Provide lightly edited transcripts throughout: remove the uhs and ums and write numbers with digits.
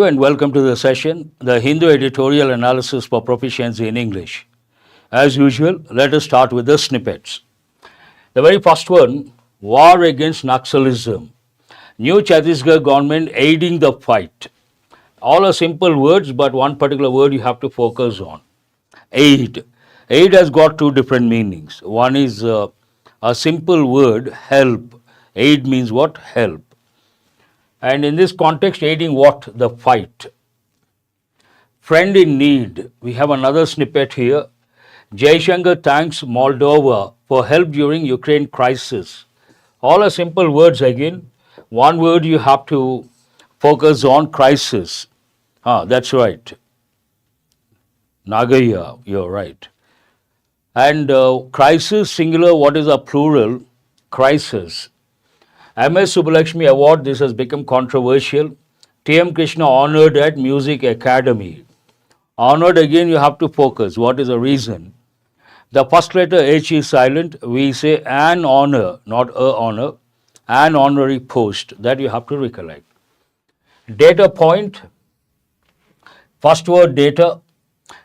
And welcome to the session, the Hindu Editorial Analysis for Proficiency in English. As usual, let us start with the snippets. The very first one, War Against Naxalism. New Chhattisgarh government aiding the fight. All are simple words, but one particular word you have to focus on. Aid. Aid has got two different meanings. One is a simple word, help. Aid means what? Help. And in this context, aiding what? The fight. Friend in need. We have another snippet here. Jaishankar thanks Moldova for help during Ukraine crisis. All are simple words again. One word you have to focus on, crisis. That's right. Nagaya, you're right. And crisis, singular, what is a plural? Crisis. MS Subbulakshmi Award, this has become controversial. T.M. Krishna honored at Music Academy. Honored, again, you have to focus. What is the reason? The first letter H is silent. We say an honor, not a honor. An honorary post. That you have to recollect. Data point. First word data.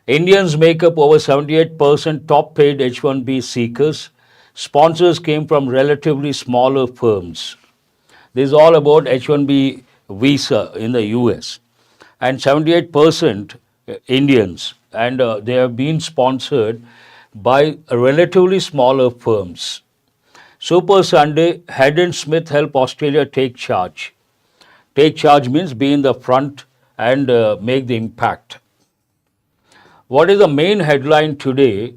Indians make up over 78% top paid H1B seekers. Sponsors came from relatively smaller firms. This is all about H1B visa in the US. And 78% Indians, and they have been sponsored by relatively smaller firms. Super Sunday, Head and Smith help Australia take charge. Take charge means be in the front and make the impact. What is the main headline today?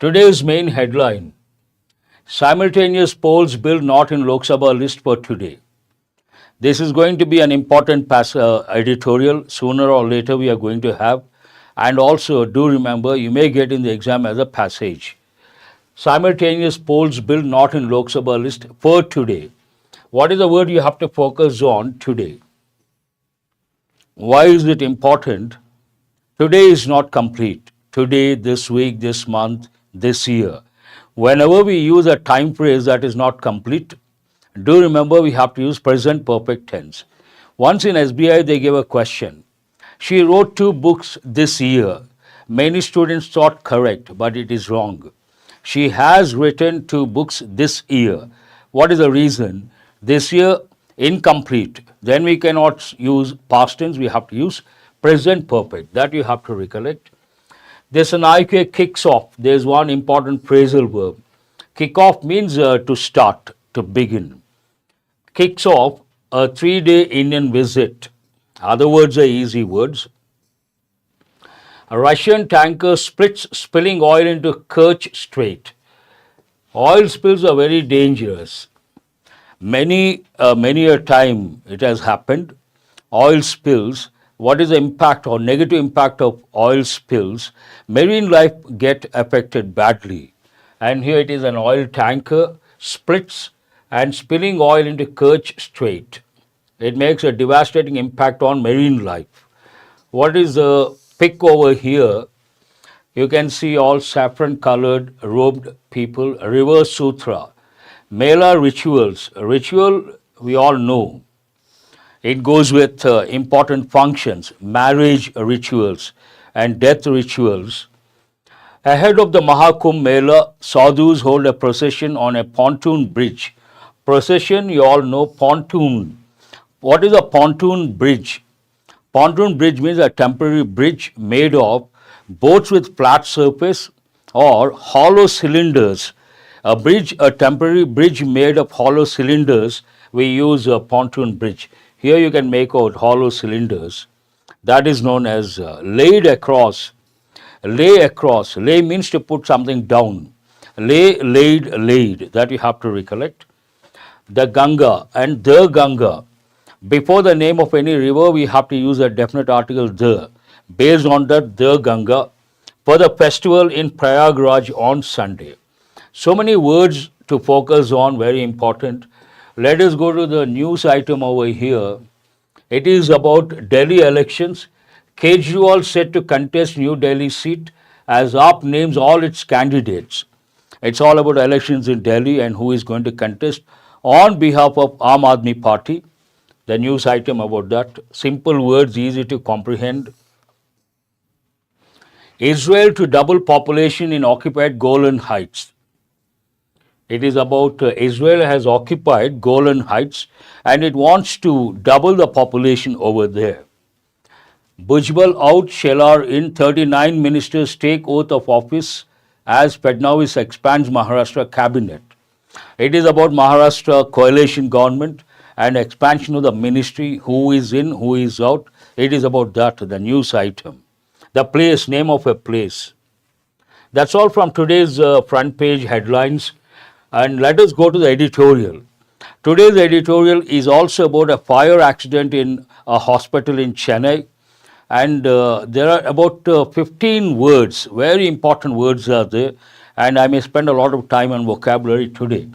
Today's main headline, simultaneous polls bill not in Lok Sabha list for today. This is going to be an important editorial. Sooner or later we are going to have. And also do remember, you may get in the exam as a passage. Simultaneous polls bill not in Lok Sabha list for today. What is the word you have to focus on today? Why is it important? Today is not complete. Today, this week, this month, this year. Whenever we use a time phrase that is not complete, do remember we have to use present perfect tense. Once in SBI, they gave a question. She wrote 2 books this year. Many students thought correct, but it is wrong. She has written 2 books this year. What is the reason? This year, incomplete. Then we cannot use past tense, we have to use present perfect. That you have to recollect. There's an IQ kicks off. There's one important phrasal verb. Kick off means to start, to begin. Kicks off a 3-day Indian visit. Other words are easy words. A Russian tanker splits, spilling oil into Kerch Strait. Oil spills are very dangerous. Many a time it has happened. Oil spills. What is the impact or negative impact of oil spills? Marine life get affected badly. And here it is an oil tanker, splits and spilling oil into Kerch Strait. It makes a devastating impact on marine life. What is the pic over here? You can see all saffron colored robed people, reverse sutra. Mela rituals. Ritual we all know. It goes with important functions, marriage rituals and death rituals. Ahead of the Mahakumbh Mela, sadhus hold a procession on a pontoon bridge. Procession, you all know, pontoon. What is a pontoon bridge? Pontoon bridge means a temporary bridge made of boats with flat surface or hollow cylinders. A temporary bridge made of hollow cylinders, we use a pontoon bridge. Here you can make out hollow cylinders. That is known as laid across. Lay across. Lay means to put something down. Lay, laid. That you have to recollect. The Ganga and the Ganga. Before the name of any river, we have to use a definite article the. Based on that, the Ganga. For the festival in Prayagraj on Sunday. So many words to focus on, very important. Let us go to the news item over here. It is about Delhi elections. Kejriwal set to contest New Delhi seat as AAP names all its candidates. It's all about elections in Delhi and who is going to contest. on behalf of Aam Aadmi Party. The news item about that. Simple words, easy to comprehend. Israel to double population in occupied Golan Heights. It is about Israel has occupied Golan Heights and it wants to double the population over there. Bhujbal out, Shelar in, 39 ministers take oath of office as Fadnavis expands Maharashtra cabinet. It is about Maharashtra coalition government and expansion of the ministry, who is in, who is out. It is about that, the news item. The place, name of a place. That's all from today's front page headlines. And let us go to the editorial. Today's editorial is also about a fire accident in a hospital in Chennai. And there are about 15 words, very important words are there. And I may spend a lot of time on vocabulary today.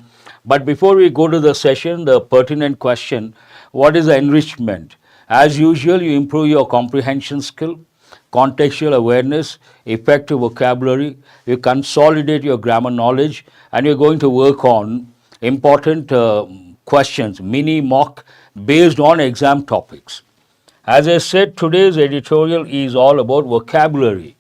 But before we go to the session, the pertinent question, what is the enrichment? As usual, you improve your comprehension skill, contextual awareness, effective vocabulary, you consolidate your grammar knowledge, and you're going to work on important questions, mini mock, based on exam topics. As I said, today's editorial is all about vocabulary.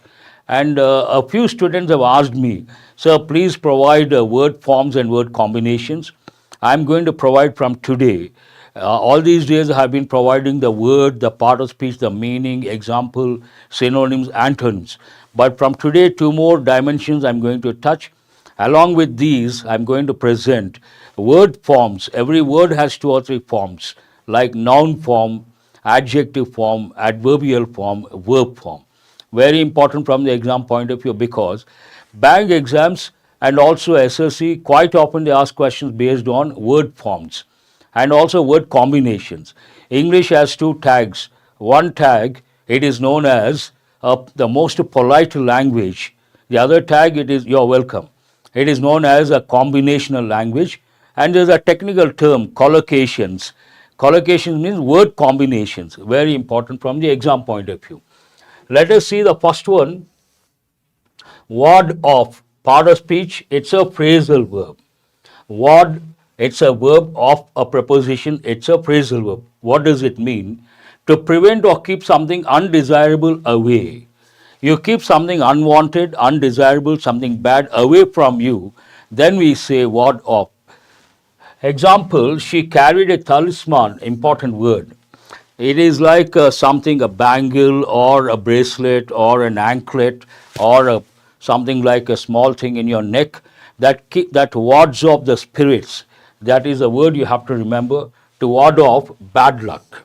And a few students have asked me, sir, please provide word forms and word combinations. I'm going to provide from today. All these days I have been providing the word, the part of speech, the meaning, example, synonyms, antonyms. But from today, 2 more dimensions I'm going to touch. Along with these, I'm going to present word forms. Every word has 2 or 3 forms, like noun form, adjective form, adverbial form, verb form. Very important from the exam point of view, because bank exams and also SSC, quite often they ask questions based on word forms and also word combinations. English has 2 tags. One tag, it is known as the most polite language. The other tag, it is you're welcome. It is known as a combinational language. And there's a technical term, collocations. Collocations means word combinations, very important from the exam point of view. Let us see the first one, ward of, part of speech, it's a phrasal verb. Ward, it's a verb of a preposition, it's a phrasal verb. What does it mean? To prevent or keep something undesirable away. You keep something unwanted, undesirable, something bad away from you, then we say ward of. Example, she carried a talisman, important word. It is like something, a bangle or a bracelet or an anklet or something like a small thing in your neck that wards off the spirits. That is a word you have to remember, to ward off bad luck.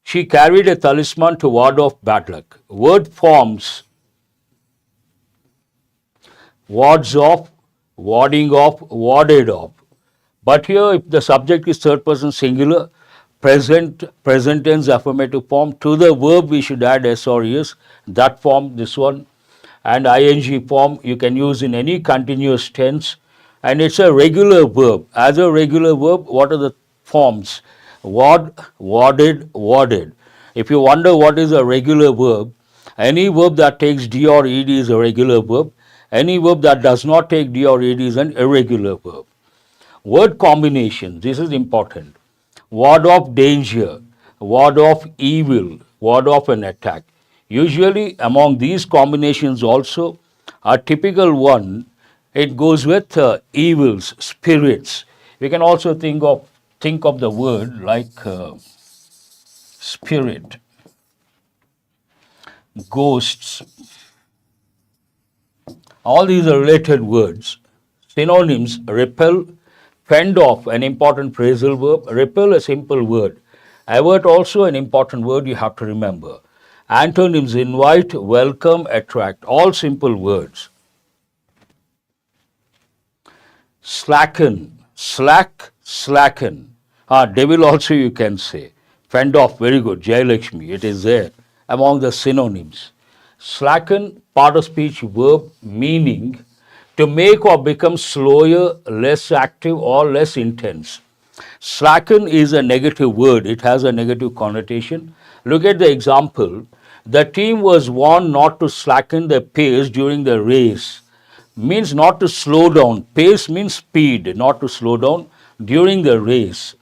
She carried a talisman to ward off bad luck. Word forms, wards off, warding off, warded off. But here, if the subject is third person singular, present tense affirmative form, to the verb we should add S or ES, that form, this one, and ing form you can use in any continuous tense, and it's a regular verb. As a regular verb, what are the forms? Ward, warded, warded. If you wonder what is a regular verb, any verb that takes D or ED is a regular verb. Any verb that does not take D or ED is an irregular verb. Word combination, this is important. Ward off danger, ward off evil, ward off an attack. Usually among these combinations also, a typical one, it goes with evils, spirits. We can also think of the word like spirit, ghosts. All these are related words. Synonyms, repel, fend off, an important phrasal verb. Repel, a simple word. Avert, also an important word you have to remember. Antonyms, invite, welcome, attract, all simple words. Slacken, slack, slacken. Devil also you can say. Fend off, very good. Jayalakshmi, it is there among the synonyms. Slacken, part of speech verb, meaning to make or become slower, less active, or less intense. Slacken is a negative word. It has a negative connotation. Look at the example. The team was warned not to slacken their pace during the race. Means not to slow down. Pace means speed, not to slow down. during the race.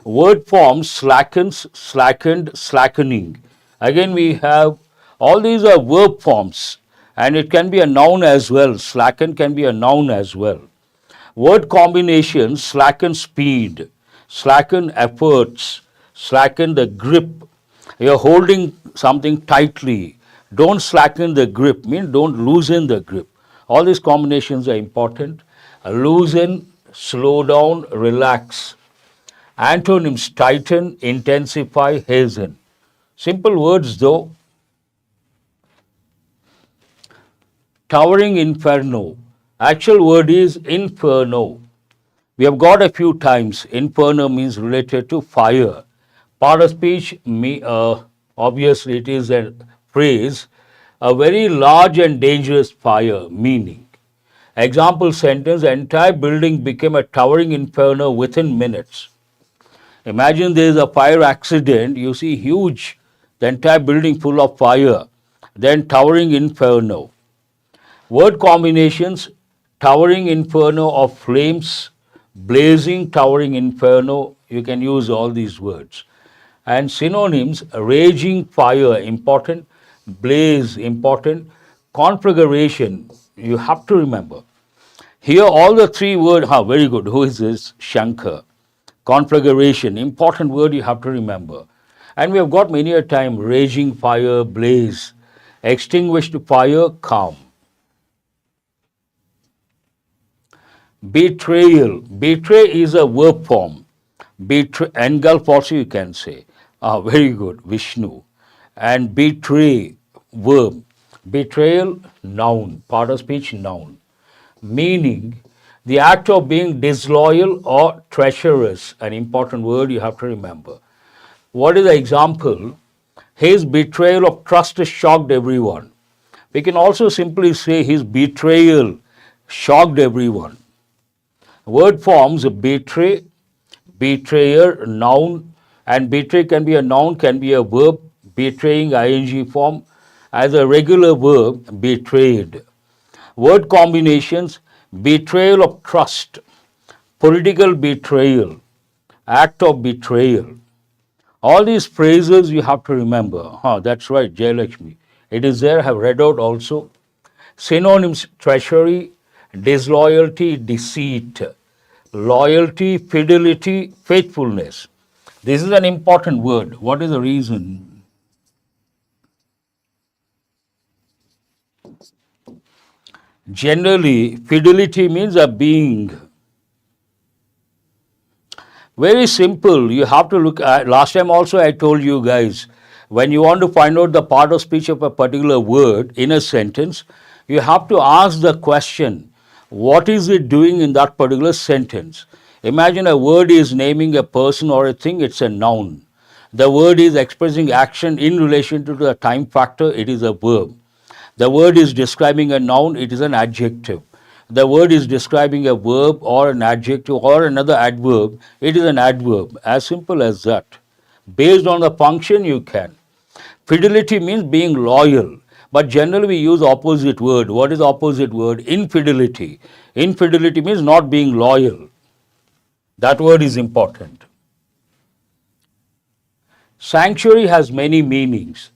Word forms slackens, slackened, slackening. Again, we have all these are verb forms, and it can be a noun as well. Slacken can be a noun as well. Word combinations slacken speed, slacken efforts, slacken the grip. You're holding something tightly. Don't slacken the grip, means don't loosen the grip. All these combinations are important. Loosen, slow down, relax. Antonyms tighten, intensify, hasten. Simple words though. Towering inferno. Actual word is inferno. We have got a few times. Inferno means related to fire. Part of speech, obviously it is a phrase, a very large and dangerous fire, meaning. Example sentence, the entire building became a towering inferno within minutes. Imagine there is a fire accident, you see huge, the entire building full of fire, then towering inferno. Word combinations, towering inferno of flames, blazing towering inferno, you can use all these words. And synonyms, raging fire, important, blaze, important, conflagration, you have to remember. Here all the three words, very good, who is this? Shankar. Conflagration, important word you have to remember. And we have got many a time, raging fire, blaze, extinguished fire, calm. Betrayal. Betray is a verb form. Engulf also you can say. Very good, Vishnu. And betray, verb. Betrayal, noun. Part of speech, noun. Meaning, the act of being disloyal or treacherous. An important word you have to remember. What is the example? His betrayal of trust shocked everyone. We can also simply say his betrayal shocked everyone. Word forms betray, betrayer, noun, and betray can be a noun, can be a verb, betraying ing form, as a regular verb, betrayed. Word combinations, betrayal of trust, political betrayal, act of betrayal. All these phrases you have to remember. That's right, Jayalakshmi. It is there, I have read out also. Synonyms, treachery, disloyalty, deceit, loyalty, fidelity, faithfulness. This is an important word. What is the reason? Generally, fidelity means a being. Very simple. You have to look at, last time also I told you guys, when you want to find out the part of speech of a particular word in a sentence, you have to ask the question, what is it doing in that particular sentence? Imagine a word is naming a person or a thing, it's a noun. The word is expressing action in relation to the time factor, it is a verb. The word is describing a noun, it is an adjective. The word is describing a verb or an adjective or another adverb, it is an adverb. As simple as that. Based on the function you can. Fidelity means being loyal. But generally we use opposite word. What is opposite word? Infidelity. Infidelity means not being loyal. That word is important. Sanctuary has many meanings.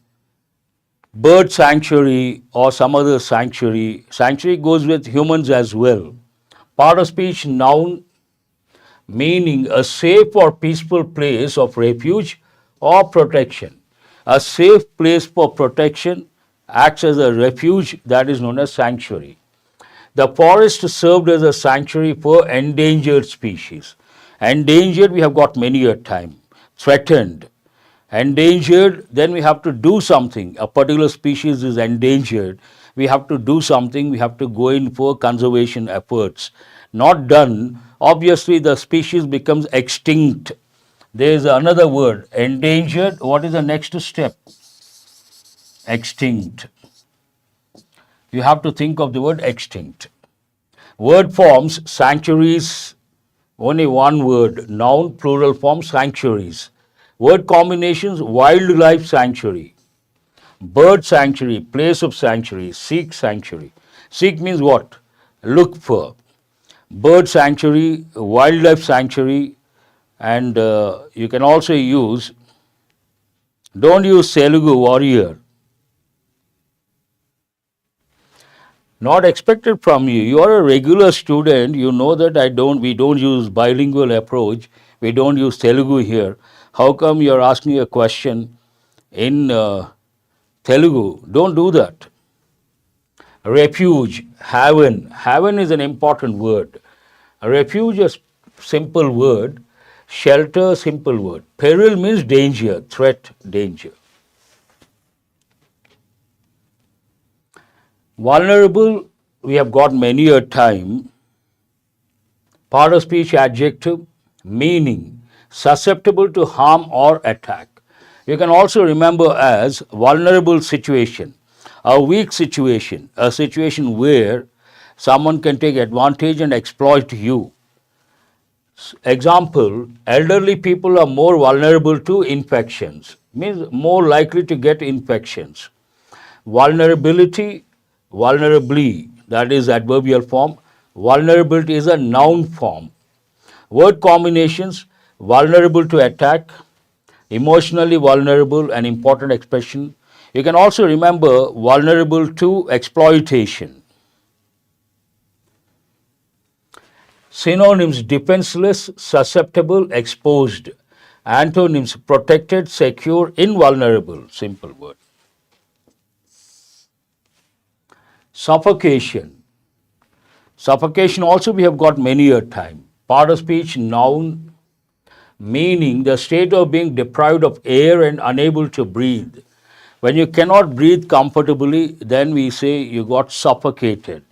Bird sanctuary or some other sanctuary. Sanctuary goes with humans as well. Part of speech, noun, meaning a safe or peaceful place of refuge or protection. A safe place for protection acts as a refuge, that is known as sanctuary. The forest served as a sanctuary for endangered species. Endangered we have got many a time. Threatened. Endangered, then we have to do something. A particular species is endangered. We have to do something. We have to go in for conservation efforts. Not done, obviously the species becomes extinct. There is another word, endangered. What is the next step? Extinct. You have to think of the word extinct. Word forms, sanctuaries, only one word, noun, plural form, sanctuaries. Word combinations, wildlife sanctuary, bird sanctuary, place of sanctuary, Sikh sanctuary. Seek means what? Look for. bird sanctuary, wildlife sanctuary, and you can also use, don't use Telugu warrior. Not expected from you. You are a regular student. You know that we don't use bilingual approach. We don't use Telugu here. How come you are asking a question in Telugu? Don't do that. Refuge, haven. Haven is an important word. Refuge is simple word. Shelter, simple word. Peril means danger, threat, danger. Vulnerable, we have got many a time. Part of speech adjective, meaning, susceptible to harm or attack. You can also remember as vulnerable situation, a weak situation, a situation where someone can take advantage and exploit you. Example, elderly people are more vulnerable to infections, means more likely to get infections. Vulnerability, vulnerably, that is adverbial form. Vulnerability is a noun form. Word combinations, vulnerable to attack, emotionally vulnerable, an important expression. You can also remember vulnerable to exploitation. Synonyms, defenseless, susceptible, exposed. Antonyms, protected, secure, invulnerable, simple word. Suffocation. Suffocation also we have got many a time. Part of speech, noun, meaning the state of being deprived of air and unable to breathe. When you cannot breathe comfortably, then we say you got suffocated.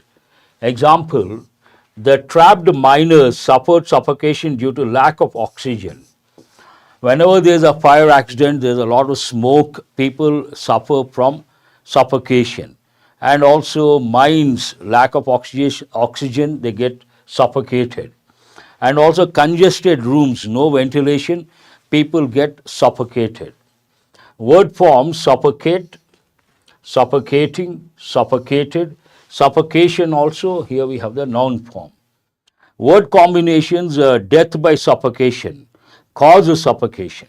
Example, the trapped miners suffered suffocation due to lack of oxygen. Whenever there is a fire accident, there is a lot of smoke, people suffer from suffocation. And also mines, lack of oxygen, they get suffocated. And also congested rooms, no ventilation, people get suffocated. Word forms, suffocate, suffocating, suffocated, suffocation also, here we have the noun form. Word combinations, death by suffocation, cause of suffocation,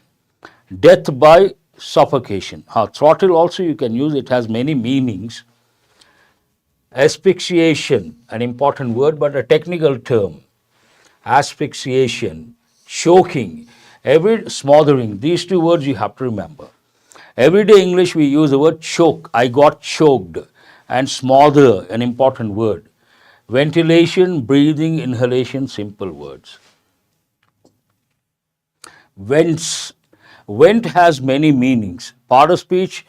death by suffocation. Throttle also you can use, it has many meanings. Asphyxiation, an important word but a technical term. Asphyxiation, choking, smothering, these two words you have to remember. Everyday English we use the word choke, I got choked, and smother, an important word. Ventilation, breathing, inhalation, simple words. Vents. Vent has many meanings. Part of speech,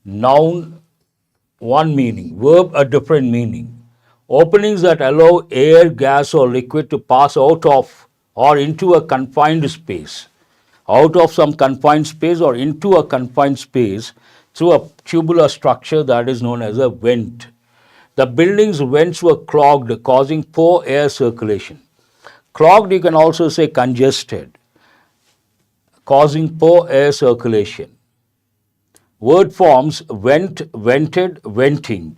noun, one meaning. Verb, a different meaning. Openings that allow air, gas or liquid to pass out of or into a confined space. Out of some confined space or into a confined space through a tubular structure that is known as a vent. The building's vents were clogged, causing poor air circulation. Clogged, you can also say congested, causing poor air circulation. Word forms, vent, vented, venting.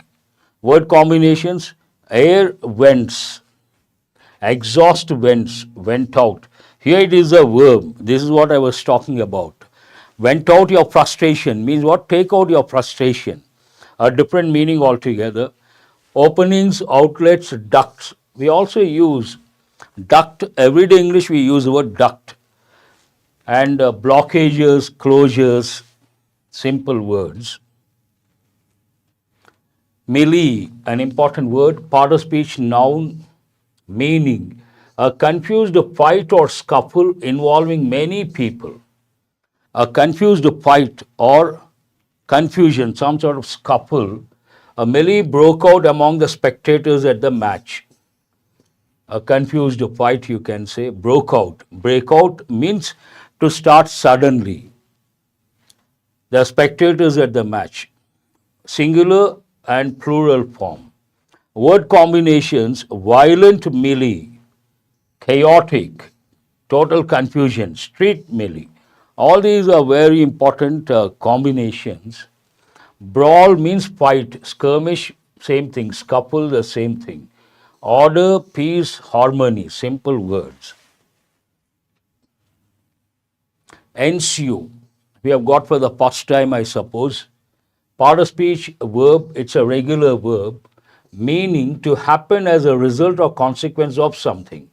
Word combinations, air vents, exhaust vents, went out. Here it is a verb. This is what I was talking about. Vent out your frustration means what? Take out your frustration. A different meaning altogether. Openings, outlets, ducts. We also use duct. Everyday English we use the word duct. And blockages, closures, simple words. Melee, an important word. Part of speech, noun, meaning a confused fight or scuffle involving many people. A confused fight or confusion, some sort of scuffle. A melee broke out among the spectators at the match. A confused fight, you can say, broke out. Break out means to start suddenly. The spectators at the match. Singular and plural form. Word combinations, violent melee, chaotic, total confusion, street melee. All these are very important combinations. Brawl means fight, skirmish, same thing, scuffle, the same thing. Order, peace, harmony, simple words. Ensue, we have got for the first time, I suppose. Part of speech verb, it's a regular verb, meaning to happen as a result or consequence of something.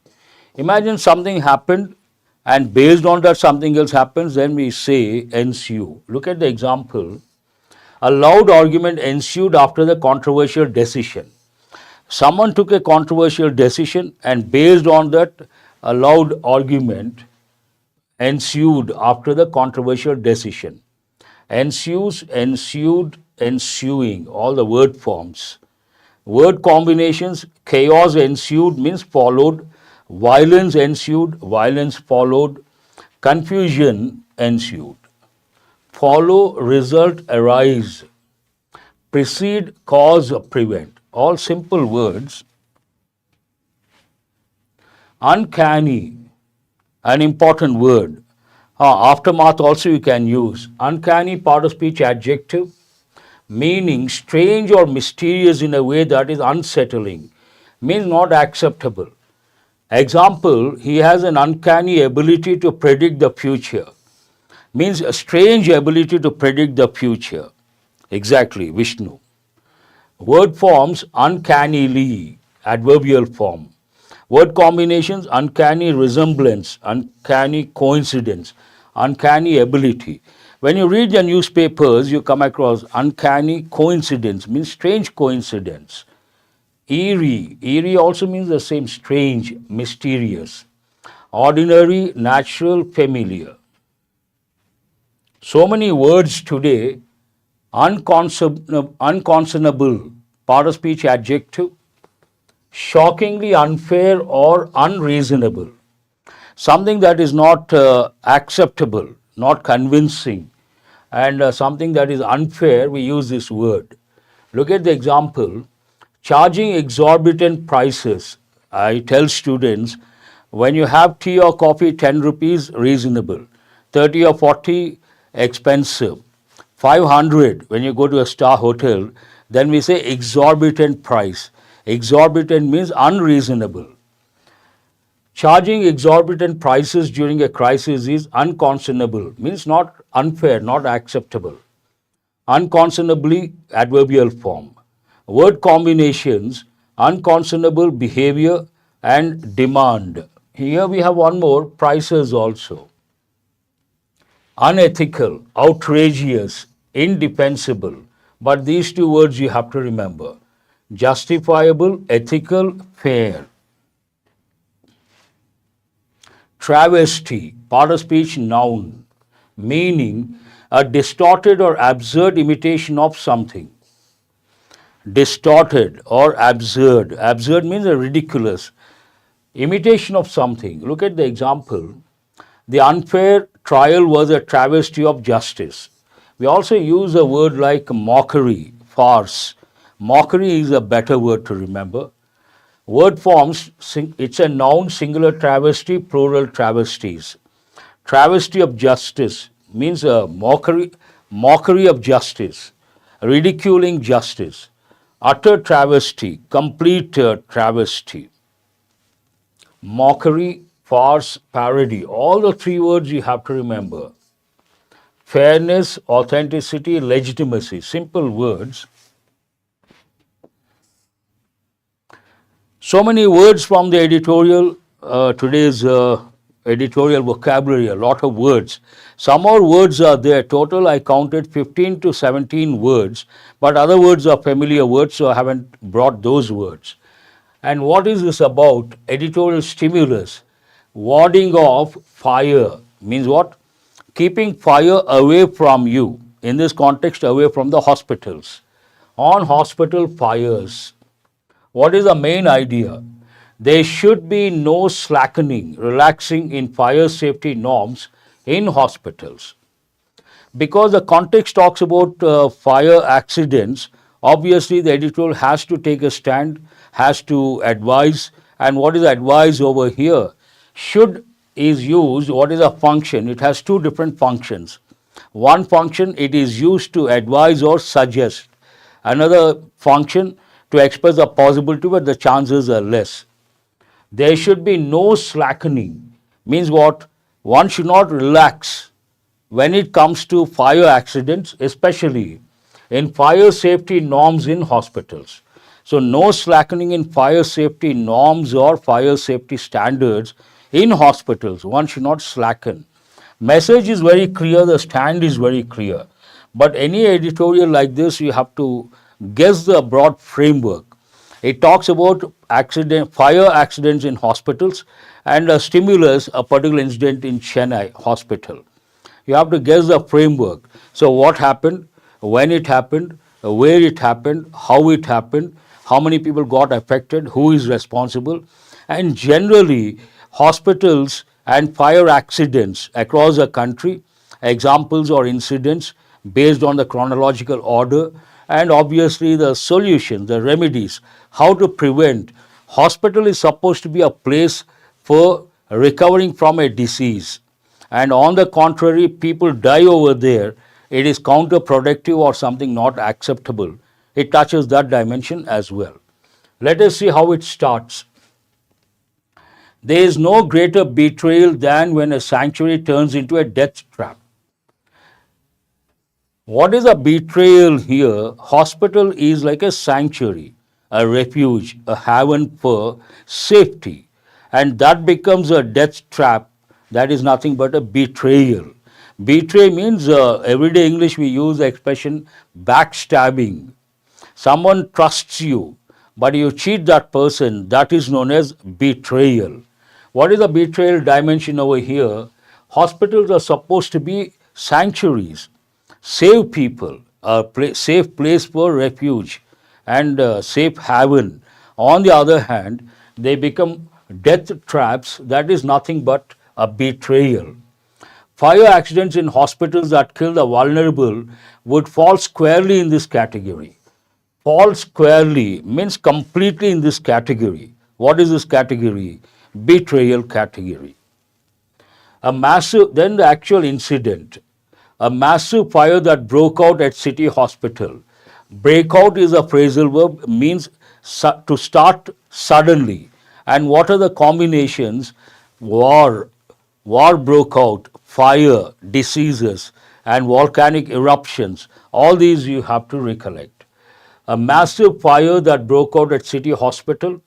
Imagine something happened and based on that something else happens, then we say ensue. Look at the example. A loud argument ensued after the controversial decision. Someone took a controversial decision and based on that a loud argument ensued after the controversial decision. Ensues, ensued, ensuing, all the word forms. Word combinations, chaos ensued means followed, violence ensued, violence followed, confusion ensued. Follow, result, arise, precede, cause, prevent. All simple words. Uncanny, an important word. Aftermath also you can use. Uncanny, part of speech adjective, meaning strange or mysterious in a way that is unsettling, means not acceptable. Example, he has an uncanny ability to predict the future, means a strange ability to predict the future. Exactly, Vishnu. Word forms, uncannily, adverbial form. Word combinations, uncanny resemblance, uncanny coincidence, uncanny ability. When you read the newspapers, you come across uncanny coincidence, means strange coincidence. Eerie, eerie also means the same, strange, mysterious. Ordinary, natural, familiar. So many words today, unconscionable, part of speech adjective, shockingly unfair or unreasonable. Something that is not acceptable, not convincing, and something that is unfair, we use this word. Look at the example, charging exorbitant prices. I tell students, when you have tea or coffee, 10 rupees, reasonable. 30 or 40, expensive. 500, when you go to a star hotel, then we say exorbitant price. Exorbitant means unreasonable. Charging exorbitant prices during a crisis is unconscionable, means not unfair, not acceptable. Unconscionably, adverbial form. Word combinations, unconscionable behavior and demand. Here we have one more, prices also. Unethical, outrageous, indefensible. But these two words you have to remember. Justifiable, ethical, fair. Travesty, part of speech noun, meaning a distorted or absurd imitation of something. Distorted or absurd. Absurd means a ridiculous imitation of something. Look at the example. The unfair trial was a travesty of justice. We also use a word like mockery, farce. Mockery is a better word to remember. Word forms, it's a noun, singular travesty, plural travesties. Travesty of justice means a mockery of justice, ridiculing justice. Utter travesty, complete travesty. Mockery, farce, parody. All the three words you have to remember. Fairness, authenticity, legitimacy. Simple words. So many words from the editorial, today's editorial vocabulary, a lot of words. Some more words are there. Total, I counted 15 to 17 words, but other words are familiar words, so I haven't brought those words. And what is this about? Editorial stimulus. Warding off fire means what? Keeping fire away from you. In this context, away from the hospitals. On hospital fires. What is the main idea? There should be no slackening, relaxing in fire safety norms in hospitals. Because the context talks about fire accidents, obviously the editorial has to take a stand, has to advise. And what is advice over here? Should is used, what is a function? It has two different functions. One function, it is used to advise or suggest. Another function, to express the possibility, but the chances are less. There should be no slackening. Means what? One should not relax when it comes to fire accidents, especially in fire safety norms in hospitals. So, no slackening in fire safety norms or fire safety standards in hospitals. One should not slacken. Message is very clear, the stand is very clear. But any editorial like this, you have to guess the broad framework. It talks about fire accidents in hospitals and a stimulus, a particular incident in Chennai hospital. You have to guess the framework. So what happened, when it happened, where it happened, how many people got affected, who is responsible. And generally, hospitals and fire accidents across the country, examples or incidents based on the chronological order, and obviously the solutions, the remedies, how to prevent. Hospital is supposed to be a place for recovering from a disease. And on the contrary, people die over there. It is counterproductive or something not acceptable. It touches that dimension as well. Let us see how it starts. There is no greater betrayal than when a sanctuary turns into a death trap. What is a betrayal here? Hospital is like a sanctuary, a refuge, a haven for safety. And that becomes a death trap. That is nothing but a betrayal. Betray means, everyday English we use the expression backstabbing. Someone trusts you, but you cheat that person. That is known as betrayal. What is the betrayal dimension over here? Hospitals are supposed to be sanctuaries, save people, a safe place for refuge and safe haven. On the other hand, they become death traps. That is nothing but a betrayal. Fire accidents in hospitals that kill the vulnerable would fall squarely in this category. Fall squarely means completely in this category. What is this category? Betrayal category. Then the actual incident. A massive fire that broke out at City Hospital. Breakout is a phrasal verb, means to start suddenly. And what are the combinations? War broke out, fire, diseases, and volcanic eruptions. All these you have to recollect. A massive fire that broke out at City Hospital,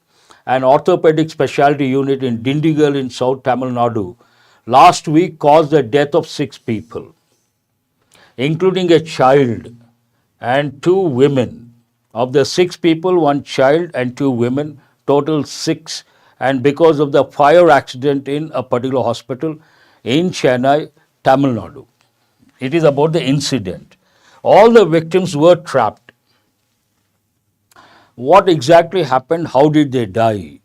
an orthopedic specialty unit in Dindigul in South Tamil Nadu, last week caused the death of 6 people, including a child and 2 women. Of the 6 people, 1 child and 2 women, total 6. And because of the fire accident in a particular hospital in Chennai, Tamil Nadu. It is about the incident. All the victims were trapped. What exactly happened? How did they die?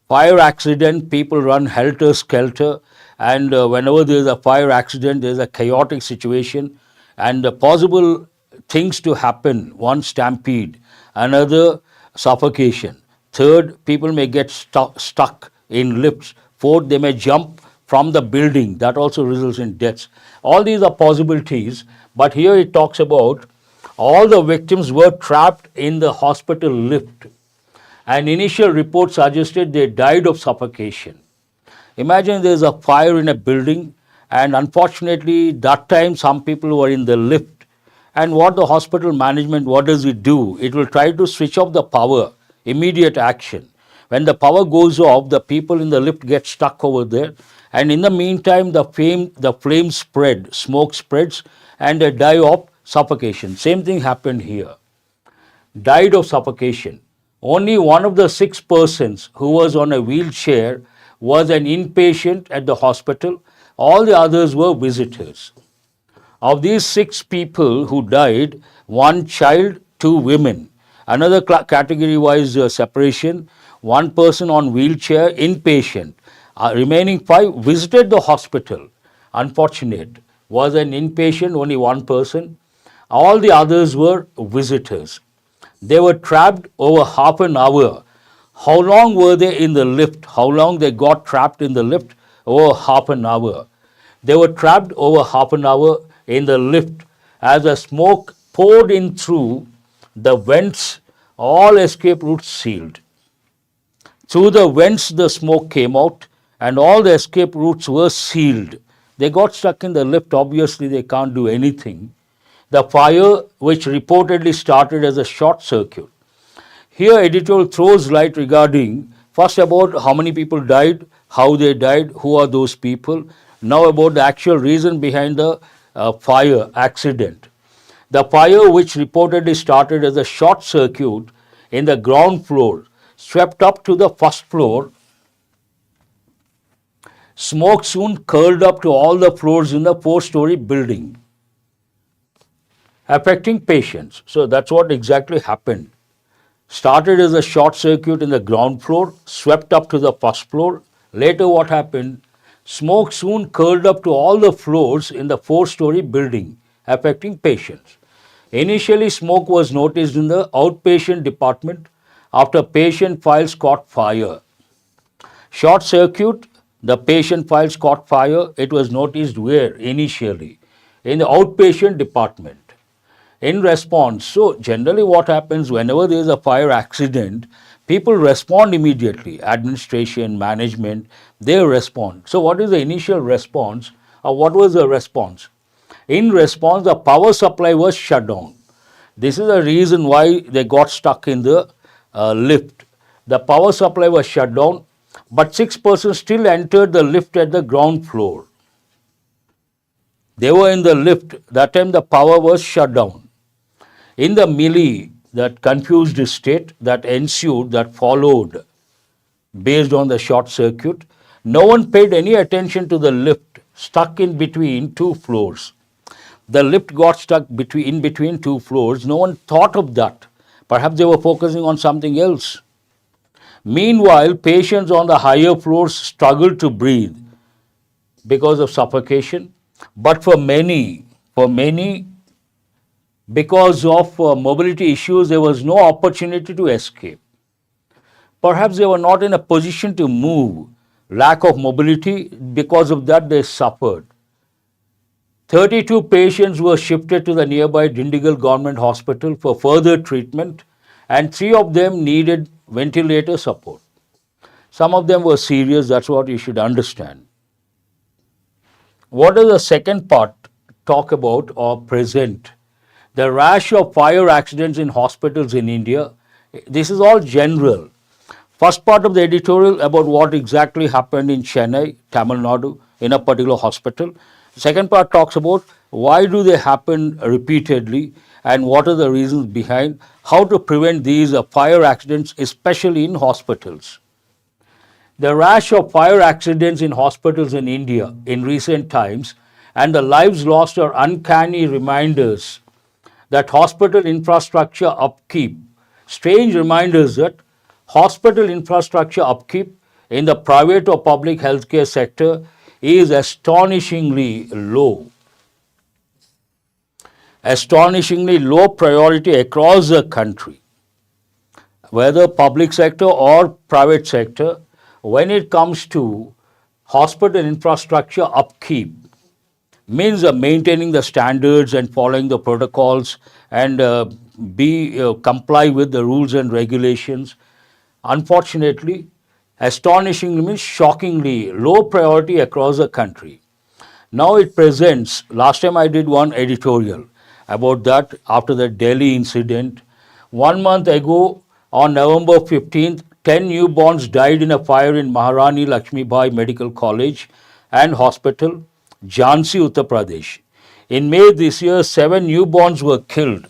Fire accident, people run helter-skelter, and whenever there is a fire accident, there is a chaotic situation, and the possible things to happen: 1, stampede; another, suffocation; 3rd, people may get stuck in lifts; 4th, they may jump from the building. That also results in deaths. All these are possibilities, but here it talks about all the victims were trapped in the hospital lift. An initial report suggested they died of suffocation. Imagine there is a fire in a building, and unfortunately that time some people were in the lift. And what the hospital management, what does it do? It will try to switch off the power, immediate action. When the power goes off, the people in the lift get stuck over there, and in the meantime the flame spread, smoke spreads, and they die of suffocation. Same thing happened here. Died of suffocation. Only one of the 6 persons who was on a wheelchair was an inpatient at the hospital. All the others were visitors. Of these 6 people who died, 1 child, 2 women. Another category-wise separation: 1 person on wheelchair, inpatient. Remaining 5 visited the hospital. Unfortunate. Was an inpatient, only 1 person. All the others were visitors. They were trapped over half an hour. How long were they in the lift? How long they got trapped in the lift? Over half an hour. They were trapped over half an hour in the lift as the smoke poured in through the vents all escape routes sealed. Through the vents the smoke came out and all the escape routes were sealed. They got stuck in the lift, obviously they can't do anything. The fire, which reportedly started as a short circuit. Here editorial throws light regarding first about how many people died, how they died, who are those people, now about the actual reason behind the fire accident. The fire, which reportedly started as a short circuit in the ground floor, swept up to the first floor. Smoke soon curled up to all the floors in the 4-story building, affecting patients. So that's what exactly happened. Started as a short circuit in the ground floor, swept up to the first floor. Later what happened? Smoke soon curled up to all the floors in the 4-story building, affecting patients. Initially, smoke was noticed in the outpatient department after patient files caught fire. Short circuit, the patient files caught fire. It was noticed where initially? In the outpatient department. In response, so generally what happens whenever there is a fire accident, people respond immediately. Administration, management, they respond. So what is the initial response or what was the response? In response, the power supply was shut down. This is the reason why they got stuck in the lift. The power supply was shut down, but 6 persons still entered the lift at the ground floor. They were in the lift. That time the power was shut down. In the melee, that confused state that ensued, that followed based on the short circuit, no one paid any attention to the lift stuck in between 2 floors. The lift got stuck in between 2 floors. No one thought of that. Perhaps they were focusing on something else. Meanwhile, patients on the higher floors struggled to breathe because of suffocation. But for many, because of mobility issues, there was no opportunity to escape. Perhaps they were not in a position to move. Lack of mobility, because of that they suffered. 32 patients were shifted to the nearby Dindigul Government Hospital for further treatment and 3 of them needed ventilator support. Some of them were serious, that's what you should understand. What does the second part talk about or present? The rash of fire accidents in hospitals in India. This is all general. First part of the editorial about what exactly happened in Chennai, Tamil Nadu, in a particular hospital. Second part talks about why do they happen repeatedly and what are the reasons behind, how to prevent these fire accidents, especially in hospitals. The rash of fire accidents in hospitals in India in recent times and the lives lost are uncanny reminders that hospital infrastructure upkeep, strange reminders that hospital infrastructure upkeep in the private or public healthcare sector is astonishingly low. Astonishingly low priority across the country, whether public sector or private sector, when it comes to hospital infrastructure upkeep, means maintaining the standards and following the protocols and comply with the rules and regulations. Unfortunately, astonishingly means shockingly low priority across the country. Now it presents, last time I did one editorial about that after the Delhi incident. 1 month ago on November 15th, 10 newborns died in a fire in Maharani Lakshmibai Medical College and Hospital, Jhansi, Uttar Pradesh. In May this year, 7 newborns were killed.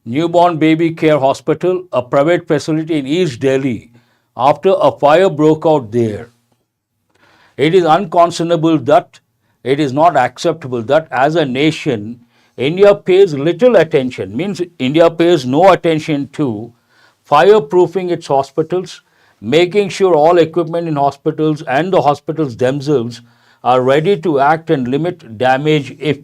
Newborn Baby Care Hospital, a private facility in East Delhi, after a fire broke out there. It is unconscionable that, it is not acceptable that as a nation, India pays little attention, means India pays no attention to fireproofing its hospitals, making sure all equipment in hospitals and the hospitals themselves are ready to act and limit damage if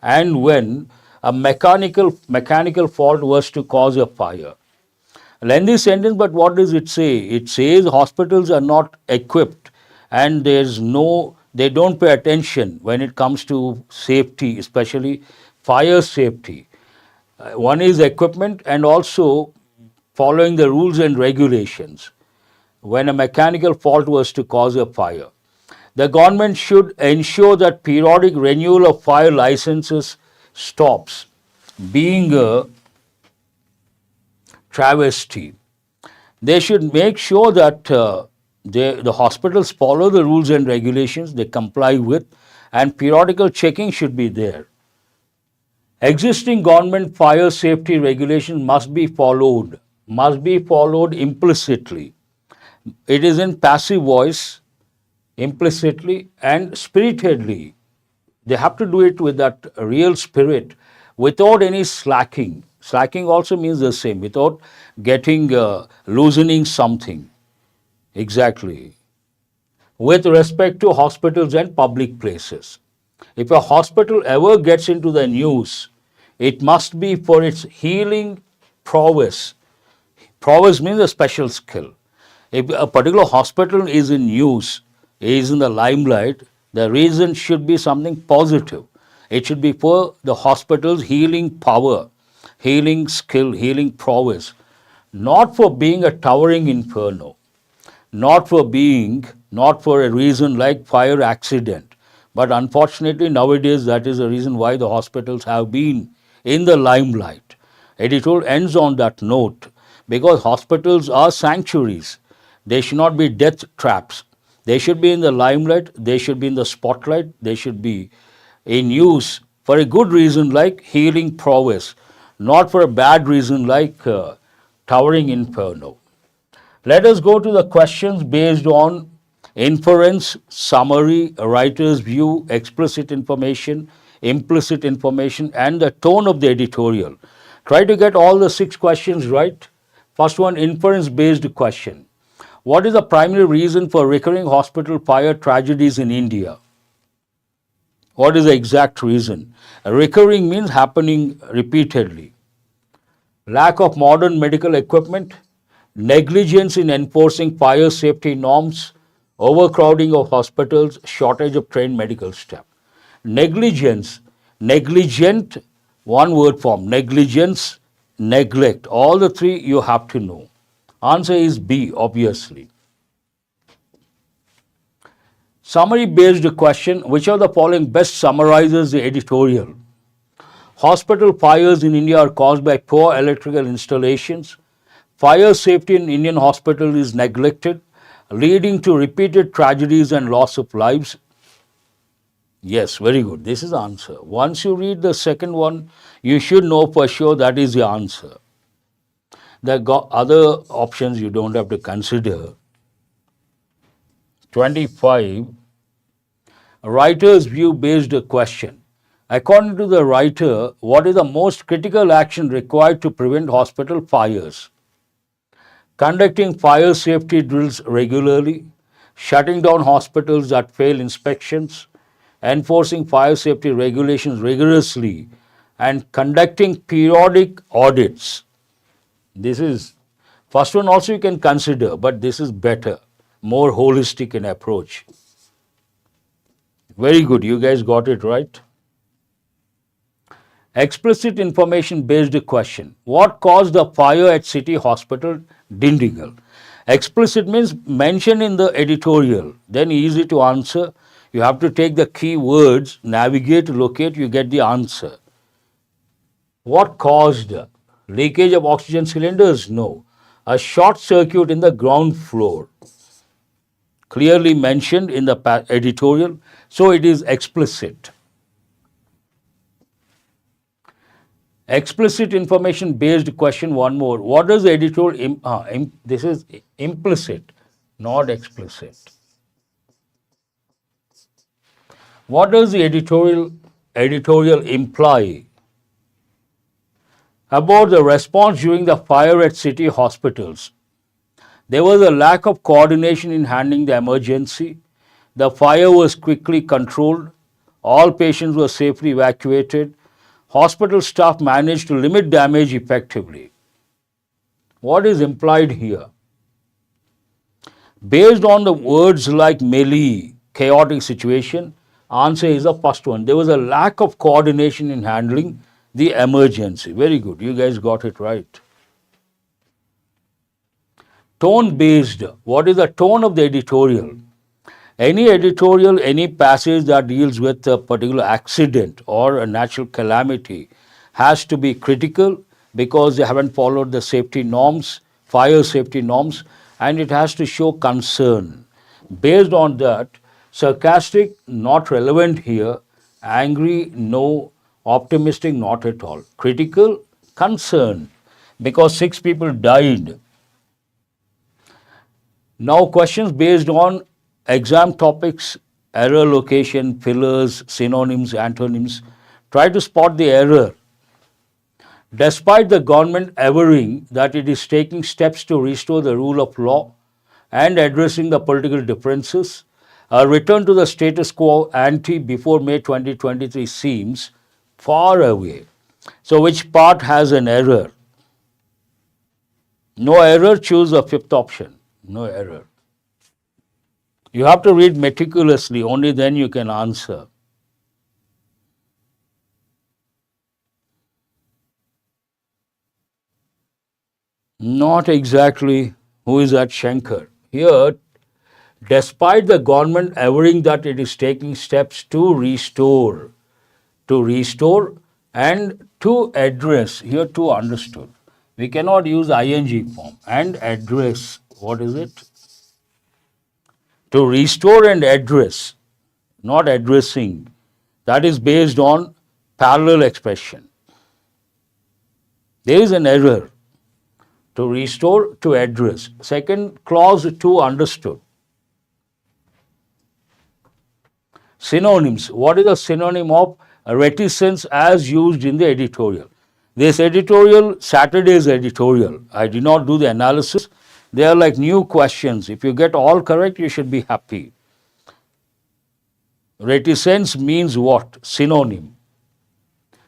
and when a mechanical fault was to cause a fire. A lengthy sentence, but what does it say? It says hospitals are not equipped and they don't pay attention when it comes to safety, especially fire safety. One is equipment and also following the rules and regulations when a mechanical fault was to cause a fire. The government should ensure that periodic renewal of fire licenses stops being a travesty. They should make sure that the hospitals follow the rules and regulations, they comply with, and periodical checking should be there. Existing government fire safety regulations must be followed implicitly. It is in passive voice, implicitly and spiritedly. They have to do it with that real spirit without any slacking. Slacking also means the same, without getting, loosening something. Exactly. With respect to hospitals and public places. If a hospital ever gets into the news, it must be for its healing prowess. Prowess means a special skill. If a particular hospital is in news, is in the limelight, the reason should be something positive. It should be for the hospital's healing power, healing skill, healing prowess, not for being a towering inferno, not for a reason like fire accident. But unfortunately, nowadays, that is the reason why the hospitals have been in the limelight. Editorial ends on that note because hospitals are sanctuaries. They should not be death traps. They should be in the limelight, they should be in the spotlight, they should be in use for a good reason like healing prowess, not for a bad reason like towering inferno. Let us go to the questions based on inference, summary, writer's view, explicit information, implicit information, and the tone of the editorial. Try to get all the 6 questions right. First one, inference based question. What is the primary reason for recurring hospital fire tragedies in India? What is the exact reason? Recurring means happening repeatedly. Lack of modern medical equipment, negligence in enforcing fire safety norms, overcrowding of hospitals, shortage of trained medical staff. Negligence, negligent, one word form, negligence, neglect. All the 3 you have to know. Answer is B, obviously. Summary based question. Which of the following best summarizes the editorial? Hospital fires in India are caused by poor electrical installations. Fire safety in Indian hospitals is neglected, leading to repeated tragedies and loss of lives. Yes, very good. This is the answer. Once you read the second one, you should know for sure that is the answer. The other options you don't have to consider. 25. Writer's view based question. According to the writer, what is the most critical action required to prevent hospital fires? Conducting fire safety drills regularly, shutting down hospitals that fail inspections, enforcing fire safety regulations rigorously, and conducting periodic audits. This is, first one also you can consider, but this is better, more holistic in approach. Very good, you guys got it right. Explicit information based question. What caused the fire at City Hospital, Dindigul? Explicit means mentioned in the editorial, then easy to answer. You have to take the key words, navigate, locate, you get the answer. What caused? Leakage of oxygen cylinders? No. A short circuit in the ground floor. Clearly mentioned in the editorial, so it is explicit. Explicit information based question, one more. What does the editorial, this is implicit, not explicit. What does the editorial imply about the response during the fire at city hospitals? There was a lack of coordination in handling the emergency. The fire was quickly controlled. All patients were safely evacuated. Hospital staff managed to limit damage effectively. What is implied here? Based on the words like melee, chaotic situation, answer is the first one. There was a lack of coordination in handling the emergency. Very good. You guys got it right. Tone based. What is the tone of the editorial? Any editorial, any passage that deals with a particular accident or a natural calamity has to be critical because they haven't followed the safety norms, fire safety norms, and it has to show concern. Based on that, sarcastic, not relevant here, angry, no, optimistic, not at all. Critical, concern, because 6 people died. Now, questions based on exam topics, error location, fillers, synonyms, antonyms. Try to spot the error. Despite the government averring that it is taking steps to restore the rule of law and addressing the political differences, a return to the status quo ante before May 2023 seems far away. So, which part has an error? No error, choose the 5th option. No error. You have to read meticulously, only then you can answer. Not exactly. Who is that Shankar? Here, despite the government averring that it is taking steps to restore and to address, here to understood. We cannot use ing form. And address, what is it? To restore and address, not addressing. That is based on parallel expression. There is an error. To restore, to address. Second clause, to understood. Synonyms. What is the synonym of reticence as used in the editorial? This editorial, Saturday's editorial, I did not do the analysis. They are like new questions. If you get all correct, you should be happy. Reticence means what? Synonym.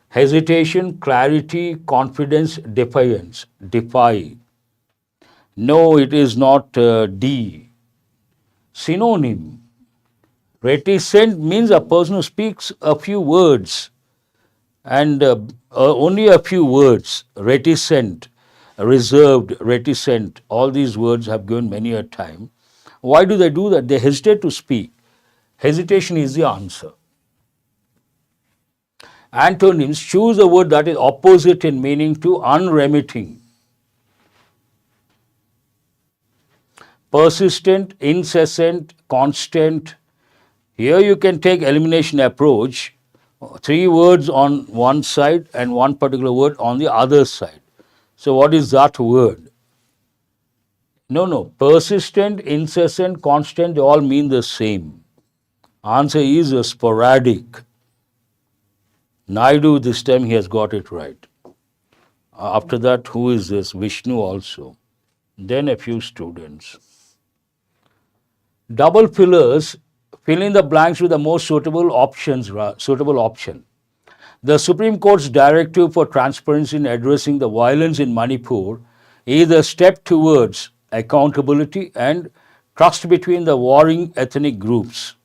Hesitation, clarity, confidence, defiance. Defy. No, it is not D. Synonym. Reticent means a person who speaks a few words and only a few words. Reticent, reserved, reticent. All these words have given many a time. Why do they do that? They hesitate to speak. Hesitation is the answer. Antonyms, choose a word that is opposite in meaning to unremitting. Persistent, incessant, constant. Here you can take elimination approach. 3 words on one side and one particular word on the other side. So what is that word? No. Persistent, incessant, constant, they all mean the same. Answer is sporadic. Naidu, this time he has got it right. After that, who is this? Vishnu also. Then a few students. Double fillers, fill in the blanks with the most suitable option. The Supreme Court's directive for transparency in addressing the violence in Manipur is a step towards accountability and trust between the warring ethnic groups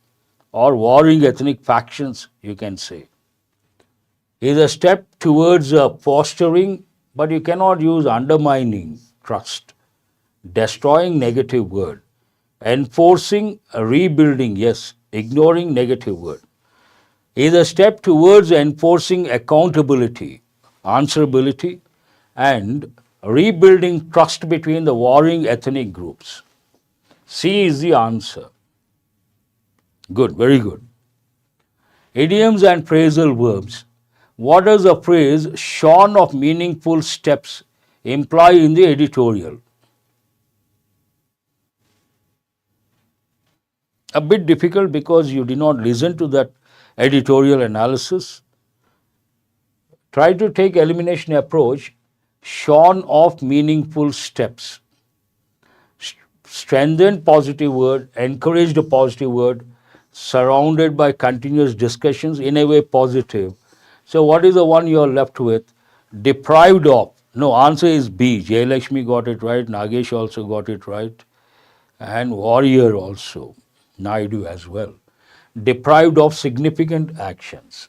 or warring ethnic factions, you can say. Is a step towards fostering, but you cannot use undermining trust, destroying negative word, enforcing rebuilding, yes, ignoring negative word. Is a step towards enforcing accountability, answerability, and rebuilding trust between the warring ethnic groups. C is the answer. Good, very good. Idioms and phrasal verbs. What does the phrase shorn of meaningful steps imply in the editorial? A bit difficult because you did not listen to that editorial analysis. Try to take elimination approach, shorn of meaningful steps. Strengthened positive word, encouraged a positive word, surrounded by continuous discussions, in a way positive. So what is the one you are left with? Deprived of. No, answer is B. Jayalakshmi got it right, Nagesh also got it right, and warrior also, Naidu as well. Deprived of significant actions.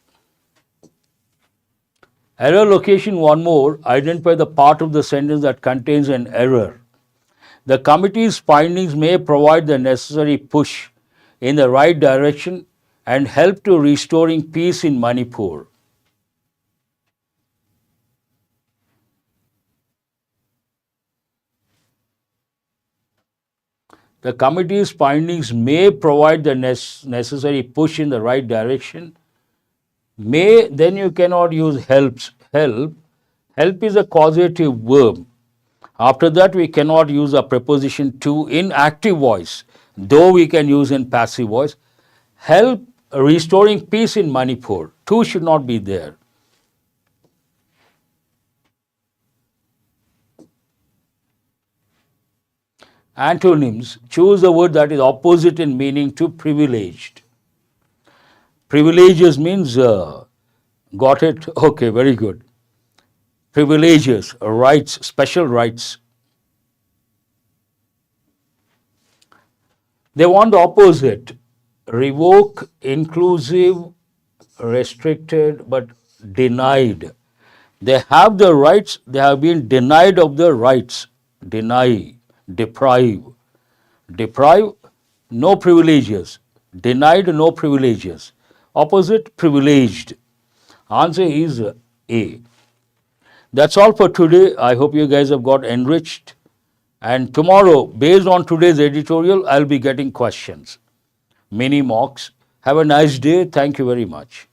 Error location, one more. Identify the part of the sentence that contains an error. The committee's findings may provide the necessary push in the right direction and help to restoring peace in Manipur. The committee's findings may provide the necessary push in the right direction. May, then you cannot use helps. Help is a causative verb. After that, we cannot use a preposition to in active voice, though we can use in passive voice. Help restoring peace in Manipur. To should not be there. Antonyms. Choose a word that is opposite in meaning to privileged. Privileges means, got it? Okay, very good. Privileges, rights, special rights. They want the opposite. Revoke, inclusive, restricted, but denied. They have the rights, they have been denied of their rights. Deny, deprive. Deprive, no privileges. Denied, no privileges. Opposite, privileged. Answer is A. That's all for today. I hope you guys have got enriched. And tomorrow, based on today's editorial, I'll be getting questions. Mini mocks. Have a nice day. Thank you very much.